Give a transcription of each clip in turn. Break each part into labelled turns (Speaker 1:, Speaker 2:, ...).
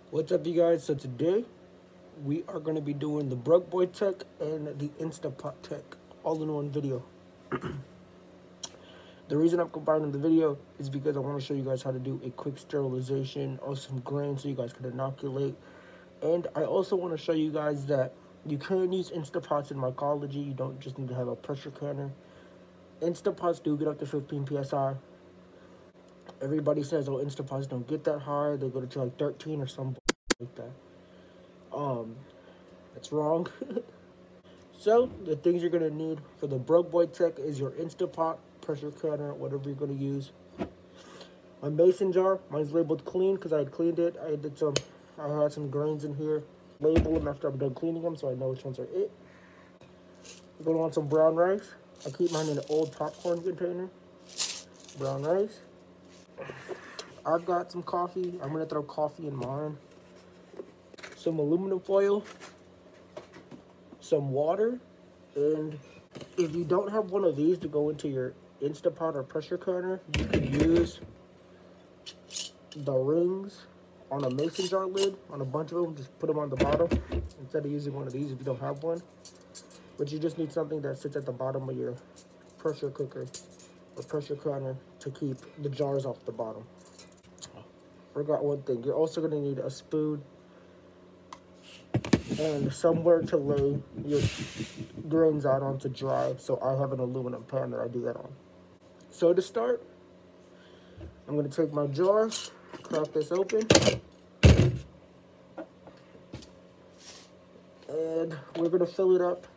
Speaker 1: What's up, you guys? So today we are going to be doing the Boi TEK and the Insta Pot TEK all in one video. The reason I'm combining the video is because I want to show you guys how to do a quick sterilization of some grains so you guys can inoculate. And I also want to show you guys that you can use Instapots in mycology. You don't just need to have a pressure canner. Instapots do get up to 15 psi. Everybody says, oh, Instapots don't get that high. They go to like 13 or something like that. That's wrong. So the things you're gonna need for the Boi TEK is your Instapot, pressure canner, whatever you're gonna use. My mason jar, mine's labeled clean because I had cleaned it. I had some grains in here. Label them after I'm done cleaning them so I know which ones are it. You're gonna want some brown rice. I keep mine in an old popcorn container. Brown rice. I've got some coffee. I'm gonna throw coffee in mine. Some aluminum foil. Some water, and if you don't have one of these to go into your Instapot or pressure canner, you can use the rings on a mason jar lid, on a bunch of them. Just put them on the bottom instead of using one of these if you don't have one. But you just need something that sits at the bottom of your pressure cooker or pressure canner to keep the jars off the bottom. Forgot one thing. You're also going to need a spoon and somewhere to lay your grains out on to dry. So I have an aluminum pan that I do that on. So to start, I'm going to take my jar, crack this open, and we're going to fill it up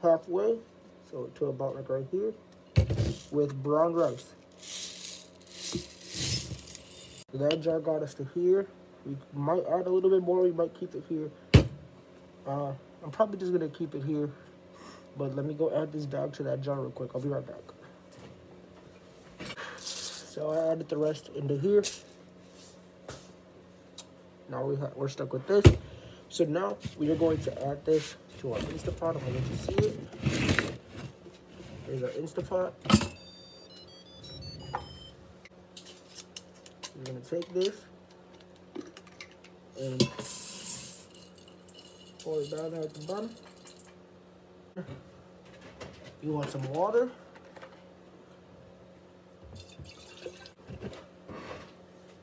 Speaker 1: halfway, so to about like right here, with brown rice. So that jar got us to here. We might add a little bit more, we might keep it here. I'm probably just gonna keep it here, but let me go add this bag to that jar real quick. I'll be right back. So I added the rest into here. Now we're stuck with this. So now we are going to add this to our Instapot. I'm gonna let you see it. Here's our Instapot. We're gonna take this and pour it down there at the bottom. You want some water.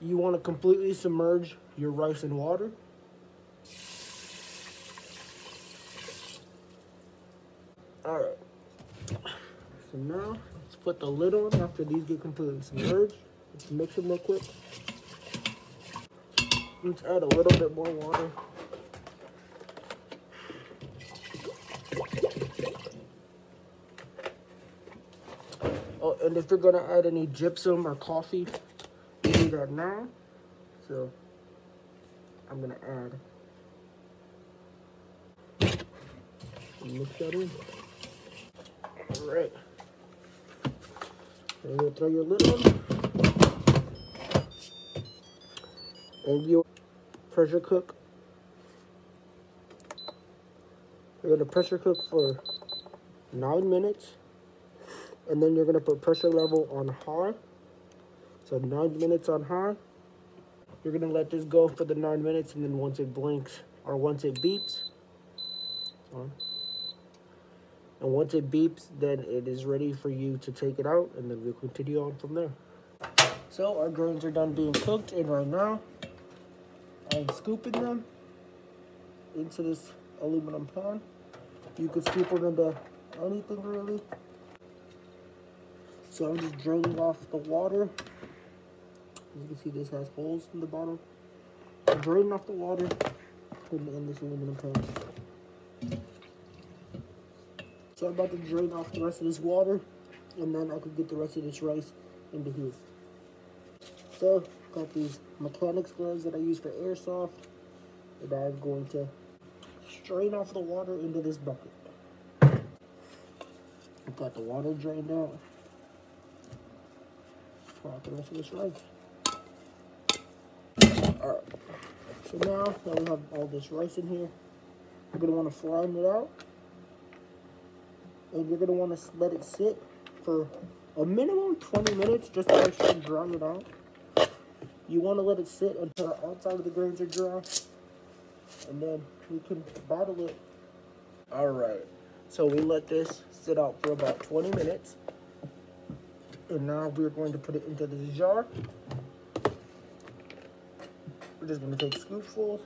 Speaker 1: You want to completely submerge your rice in water. Alright. So now, let's put the lid on after these get completely submerged. Let's mix them real quick. Let's add a little bit more water. Oh, and if you're gonna add any gypsum or coffee, you do that now. So I'm gonna add. Mix that in. All right. And you'll throw your lid on, and you pressure cook. You're gonna pressure cook for 9 minutes. And then you're going to put pressure level on high. So 9 minutes on high. You're going to let this go for the 9 minutes. And then once it blinks, or once it beeps. And once it beeps, then it is ready for you to take it out. And then we'll continue on from there. So our grains are done being cooked. And right now, I'm scooping them into this aluminum pan. You could scoop them into anything really. So I'm just draining off the water. As you can see, this has holes in the bottom. I'm draining off the water, putting it in this aluminum pan. So I'm about to drain off the rest of this water, and then I could get the rest of this rice into here. So, got these mechanics gloves that I use for airsoft, and I'm going to strain off the water into this bucket. I've got the water drained out. Pour out the rest of this rice. Alright, so now that we have all this rice in here, you're going to want to flatten it out. And you're going to want to let it sit for a minimum 20 minutes just to actually dry it out. You want to let it sit until the outside of the grains are dry, and then we can bottle it. All right, so we let this sit out for about 20 minutes. And now we're going to put it into this jar. We're just going to take scoopfuls.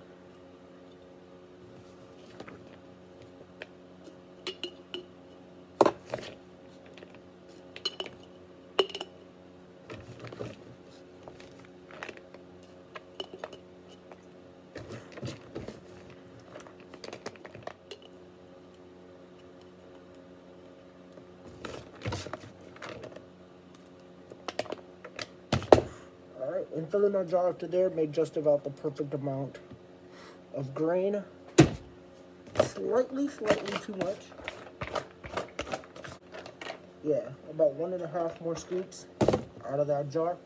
Speaker 1: And filling our jar up to there made just about the perfect amount of grain. Slightly too much. Yeah, about 1.5 more scoops out of that jar.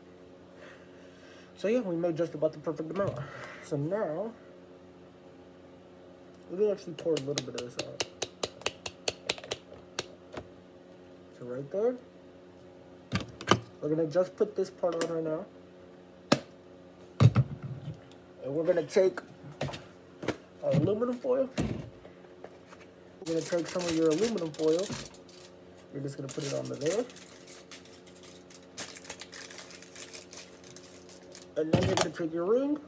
Speaker 1: So yeah, we made just about the perfect amount. So now, we'll actually pour a little bit of this out. So right there. We're gonna just put this part on right now. And we're gonna take our aluminum foil. We're gonna take some of your aluminum foil. You're just gonna put it onto there. And then you're gonna take your ring.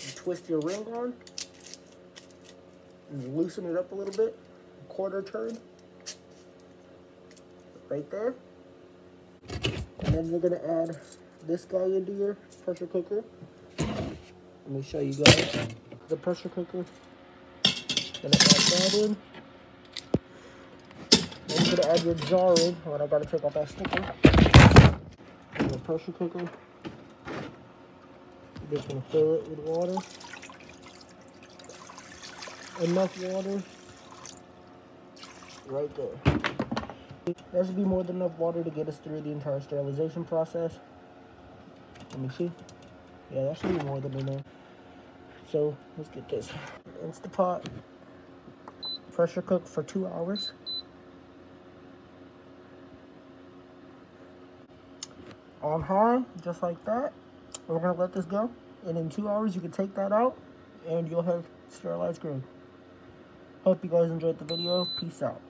Speaker 1: And twist your ring on. And loosen it up a little bit. A quarter turn. Right there. And then you're gonna add this guy into your pressure cooker. Let me show you guys the pressure cooker. Gonna add that in. Then you're gonna add your jar in. I gotta take off that sticker. And your pressure cooker. You're just gonna fill it with water. Enough water. Right there. There should be more than enough water to get us through the entire sterilization process. Let me see. Yeah, that should be more than enough. So let's get this. Insta Pot. Pressure cook for 2 hours. On high, just like that. We're gonna let this go. And in 2 hours, you can take that out and you'll have sterilized grain. Hope you guys enjoyed the video. Peace out.